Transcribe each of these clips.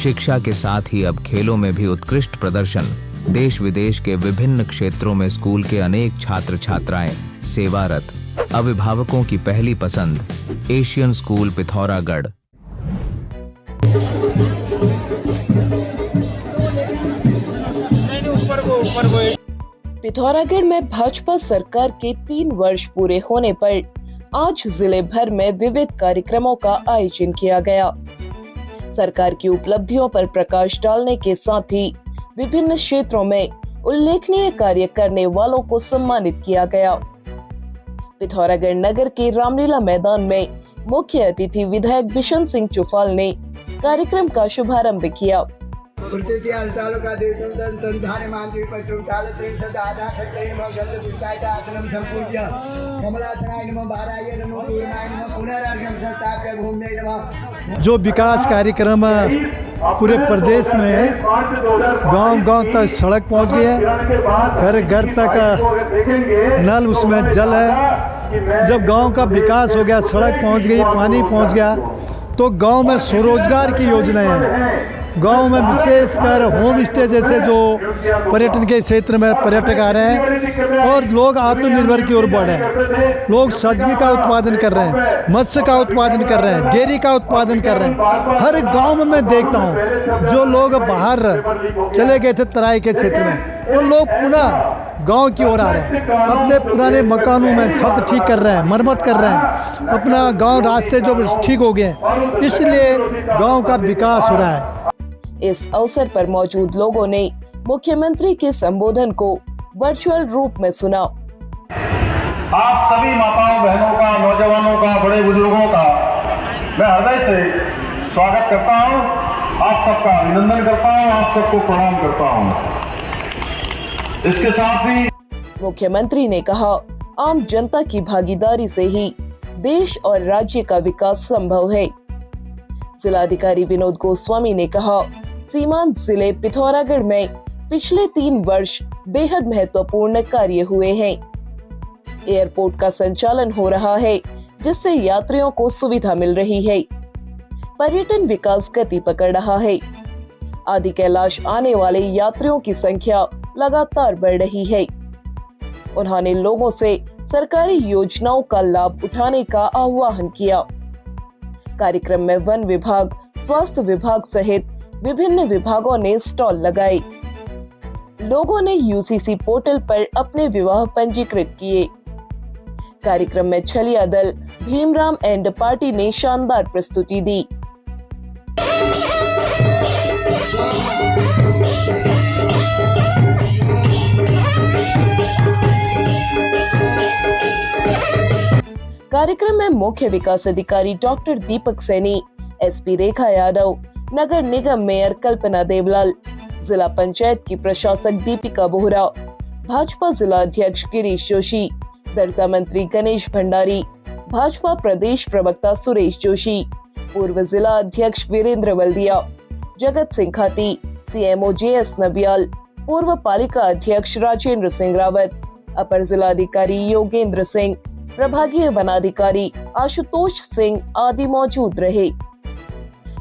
शिक्षा के साथ ही अब खेलों में भी उत्कृष्ट प्रदर्शन। देश विदेश के विभिन्न क्षेत्रों में स्कूल के अनेक छात्र छात्राएं सेवारत। अभिभावकों की पहली पसंद एशियन स्कूल पिथौरागढ़। पिथौरागढ़ में भाजपा सरकार के 3 वर्ष पूरे होने पर आज जिले भर में विविध कार्यक्रमों का आयोजन किया गया। सरकार की उपलब्धियों पर प्रकाश डालने के साथ ही विभिन्न क्षेत्रों में उल्लेखनीय कार्य करने वालों को सम्मानित किया गया। पिथौरागढ़ नगर के रामलीला मैदान में मुख्य अतिथि विधायक बिशन सिंह चुफाल ने कार्यक्रम का शुभारंभ किया। जो विकास कार्यक्रम पूरे प्रदेश में गांव-गांव तक सड़क पहुंच गई है, घर घर तक नल उसमें जल है। जब गांव का विकास हो गया, सड़क पहुंच गई, पानी पहुंच गया, तो गांव में स्वरोजगार की योजनाएं हैं। गांव में विशेषकर होम स्टे जैसे जो पर्यटन के क्षेत्र में पर्यटक आ रहे हैं और लोग आत्मनिर्भर की ओर बढ़ रहे हैं। लोग सब्जी का उत्पादन कर रहे हैं, मत्स्य का उत्पादन कर रहे हैं, डेयरी का उत्पादन कर रहे हैं। हर गांव में मैं देखता हूं जो लोग बाहर चले गए थे तराई के क्षेत्र में, वो लोग पुनः गांव की ओर आ रहे हैं। अपने पुराने मकानों में छत ठीक कर रहे हैं, मरम्मत कर रहे हैं। अपना गाँव रास्ते जो ठीक हो गए, इसलिए गाँव का विकास हो रहा है। इस अवसर पर मौजूद लोगों ने मुख्यमंत्री के संबोधन को वर्चुअल रूप में सुना। आप सभी माताओं बहनों का, नौजवानों का, बड़े बुजुर्गों का मैं हृदय से स्वागत करता हूं। आप सबका अभिनंदन करता हूं, आप सबको प्रणाम करता हूं। इसके साथ ही मुख्यमंत्री ने कहा, आम जनता की भागीदारी से ही देश और राज्य का विकास संभव है। जिलाधिकारी विनोद गोस्वामी ने कहा, सीमांत जिले पिथौरागढ़ में पिछले 3 वर्ष बेहद महत्वपूर्ण कार्य हुए हैं। एयरपोर्ट का संचालन हो रहा है, जिससे यात्रियों को सुविधा मिल रही है। पर्यटन विकास गति पकड़ रहा है। आदि कैलाश आने वाले यात्रियों की संख्या लगातार बढ़ रही है। उन्होंने लोगों से सरकारी योजनाओं का लाभ उठाने का आह्वान किया। कार्यक्रम में वन विभाग, स्वास्थ्य विभाग सहित विभिन्न विभागों ने स्टॉल लगाए। लोगों ने यूसीसी पोर्टल पर अपने विवाह पंजीकृत किए। कार्यक्रम में छलिया दल भीमराम एंड पार्टी ने शानदार प्रस्तुति दी। कार्यक्रम में मुख्य विकास अधिकारी डॉक्टर दीपक सैनी, एसपी रेखा यादव, नगर निगम मेयर कल्पना देवलाल, जिला पंचायत की प्रशासक दीपिका बोहरा, भाजपा जिला अध्यक्ष गिरीश जोशी, दर्जा मंत्री गणेश भंडारी, भाजपा प्रदेश प्रवक्ता सुरेश जोशी, पूर्व जिला अध्यक्ष वीरेंद्र वल्दिया, जगत सिंह खाती, सीएमओ जेएस नबियाल, पूर्व पालिका अध्यक्ष राजेंद्र सिंह रावत, अपर जिलाधिकारी योगेंद्र सिंह, प्रभागीय वनाधिकारी आशुतोष सिंह आदि मौजूद रहे।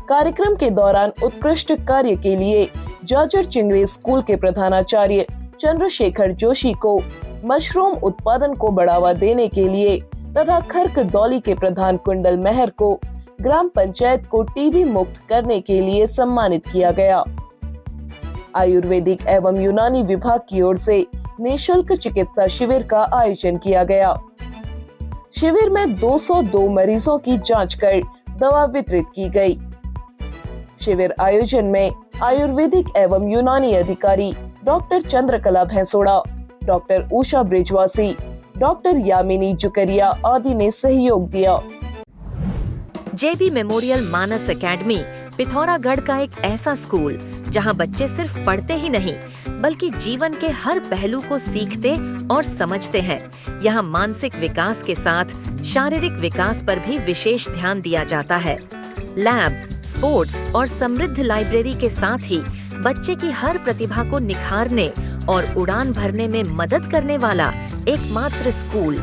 कार्यक्रम के दौरान उत्कृष्ट कार्य के लिए जाजर चिंगरी स्कूल के प्रधानाचार्य चंद्रशेखर जोशी को मशरूम उत्पादन को बढ़ावा देने के लिए तथा खर्क दौली के प्रधान कुंडल मेहर को ग्राम पंचायत को टीबी मुक्त करने के लिए सम्मानित किया गया। आयुर्वेदिक एवं यूनानी विभाग की ओर से निःशुल्क चिकित्सा शिविर का आयोजन किया गया। शिविर में 202 मरीजों की जांच कर दवा वितरित की गई। शिविर आयोजन में आयुर्वेदिक एवं यूनानी अधिकारी doctor Chandrakala Bhainsora, doctor Usha Brijwasi, doctor Yamini Zukaria आदि ने सहयोग दिया। जेबी मेमोरियल मानस एकेडमी पिथौरागढ़ का एक ऐसा स्कूल जहां बच्चे सिर्फ पढ़ते ही नहीं बल्कि जीवन के हर पहलू को सीखते और समझते हैं। यहाँ मानसिक विकास के साथ शारीरिक विकास पर भी विशेष ध्यान दिया जाता है। लैब, स्पोर्ट्स और समृद्ध लाइब्रेरी के साथ ही बच्चे की हर प्रतिभा को निखारने और उड़ान भरने में मदद करने वाला एकमात्र स्कूल।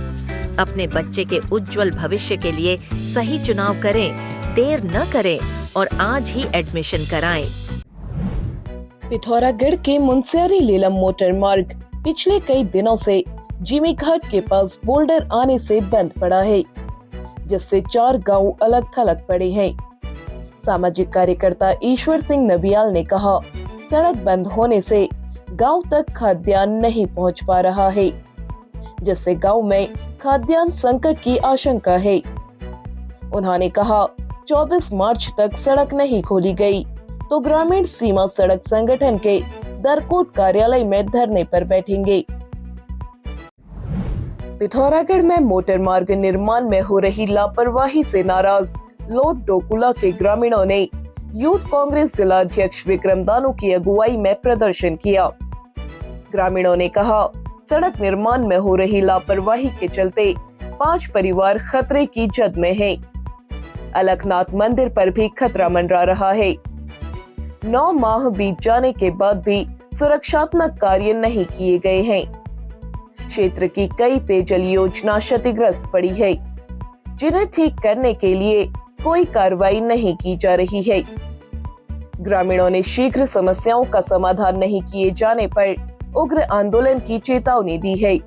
अपने बच्चे के उज्जवल भविष्य के लिए सही चुनाव करें, देर न करें और आज ही एडमिशन कराएं। पिथौरागढ़ के मुनस्यारी लीलम मोटर मार्ग पिछले कई दिनों से जिमी घाट के पास बोल्डर आने से बंद पड़ा है, जिससे 4 गांव अलग थलग पड़े हैं। सामाजिक कार्यकर्ता ईश्वर सिंह नबियाल ने कहा, सड़क बंद होने से गांव तक खाद्यान्न नहीं पहुंच पा रहा है, जिससे गांव में खाद्यान्न संकट की आशंका है। उन्होंने कहा, 24 मार्च तक सड़क नहीं खोली गई तो ग्रामीण सीमा सड़क संगठन के दरकोट कार्यालय में धरने पर बैठेंगे। पिथौरागढ़ में मोटर मार्ग निर्माण में हो रही लापरवाही से नाराज लोट डोकुला के ग्रामीणों ने यूथ कांग्रेस जिला अध्यक्ष विक्रम दानू की अगुवाई में प्रदर्शन किया। ग्रामीणों ने कहा, सड़क निर्माण में हो रही लापरवाही के चलते 5 परिवार खतरे की जद में हैं। अलकनाथ मंदिर पर भी खतरा मंडरा रहा है। 9 माह बीत जाने के बाद भी सुरक्षात्मक कार्य नहीं किए गए हैं। क्षेत्र की कई पेयजल योजना क्षतिग्रस्त पड़ी है, जिन्हें ठीक करने के लिए कोई कार्रवाई नहीं की जा रही है। ग्रामीणों ने शीघ्र समस्याओं का समाधान नहीं किए जाने पर उग्र आंदोलन की चेतावनी दी है।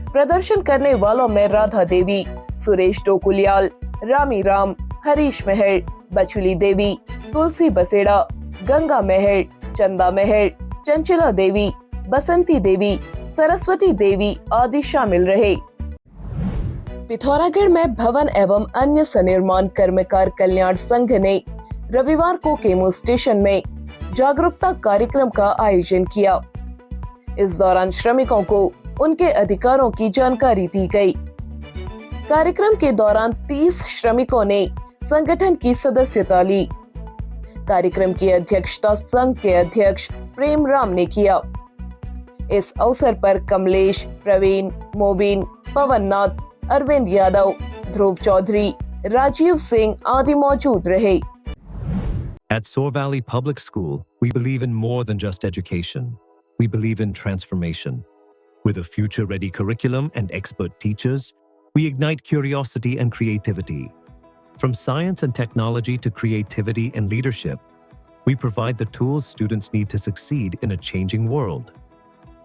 प्रदर्शन करने वालों में राधा देवी, सुरेश डोकुलियाल, रामी राम, हरीश मेहर, बचुली देवी, तुलसी बसेड़ा, गंगा मेहर, चंदा मेहर, चंचला देवी, बसंती देवी, सरस्वती देवी आदि शामिल रहे। पिथौरागढ़ में भवन एवं अन्य सनिर्माण कर्मकार कल्याण संघ ने रविवार को केमू स्टेशन में जागरूकता कार्यक्रम का आयोजन किया। इस दौरान श्रमिकों को उनके अधिकारों की जानकारी दी गई। कार्यक्रम के दौरान 30 श्रमिकों ने संगठन की सदस्यता ली। कार्यक्रम की अध्यक्षता संघ के अध्यक्ष प्रेम राम ने किया। इस अवसर पर कमलेश, प्रवीण, मोबिन, पवननाथ, अरविंद यादव, ध्रुव चौधरी, राजीव सिंह आदि मौजूद रहे। At Soar Valley Public School, we believe in more than just education. We believe in transformation. With a future-ready curriculum and expert teachers, we ignite curiosity and creativity. From science and technology to creativity and leadership, we provide the tools students need to succeed in a changing world.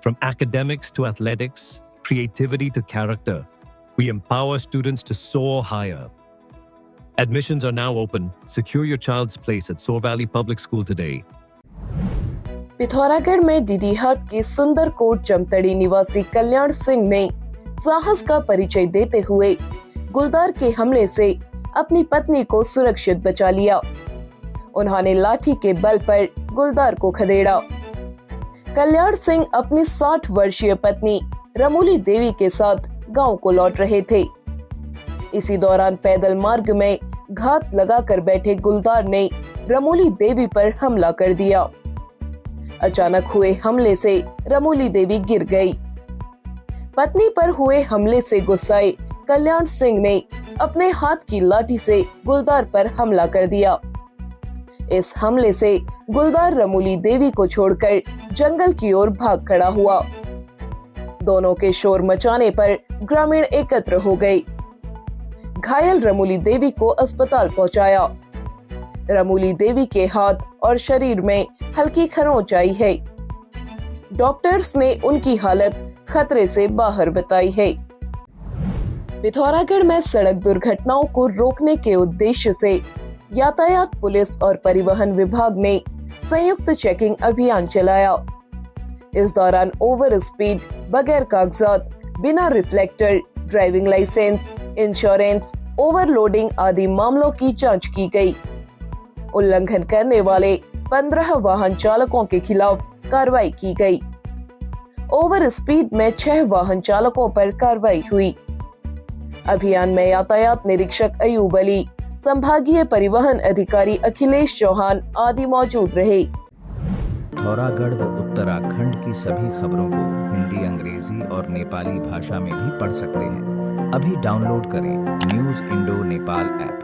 From academics to athletics, creativity to character, we empower students to soar higher. Admissions are now open. Secure your child's place at Soar Valley Public School today. Pithoragarh में डीडीहाट के सुंदरकोट जमतड़ी निवासी कल्याण सिंह ने साहस का परिचय देते हुए गुलदार के हमले से अपनी पत्नी को सुरक्षित बचा लिया। उन्होंने लाठी के बल पर गुलदार को खदेड़ा। कल्याण सिंह अपनी 60 वर्षीय पत्नी रमूली देवी के साथ गांव को लौट रहे थे। इसी दौरान पैदल मार्ग में घात लगाकर बैठे गुलदार ने रमूली देवी पर हमला कर दिया। अचानक हुए हमले से रमूली देवी गिर गई। पत्नी पर हुए हमले से गुस्साए कल्याण सिंह ने अपने हाथ की लाठी से गुलदार पर हमला कर दिया। इस हमले से गुलदार रमूली देवी को छोड़कर जंगल की ओर भाग खड़ा हुआ। दोनों के शोर मचाने पर ग्रामीण एकत्र हो गए। घायल रमूली देवी को अस्पताल पहुंचाया। रमूली देवी के हाथ और शरीर में हल्की खरोंच आई है। डॉक्टर्स ने उनकी हालत खतरे से बाहर बताई है। पिथौरागढ़ में सड़क दुर्घटनाओं को रोकने के उद्देश्य से यातायात पुलिस और परिवहन विभाग ने संयुक्त चेकिंग अभियान चलाया। इस दौरान ओवर स्पीड, बगैर कागजात, बिना reflector, driving licence, insurance, overloading आदि मामलों की जांच की गई। उल्लंघन करने वाले 15 वाहन चालकों के खिलाफ कार्रवाई की गई। ओवर स्पीड में 6 वाहन चालकों पर कार्रवाई हुई। अभियान में यातायात निरीक्षक अयूब अली, संभागीय परिवहन अधिकारी अखिलेश चौहान आदि मौजूद रहे। पिथौरागढ़ व उत्तराखंड की सभी खबरों को हिंदी, अंग्रेजी और नेपाली भाषा में भी पढ़ सकते हैं। अभी डाउनलोड करें न्यूज़ इंडो नेपाल ऐप।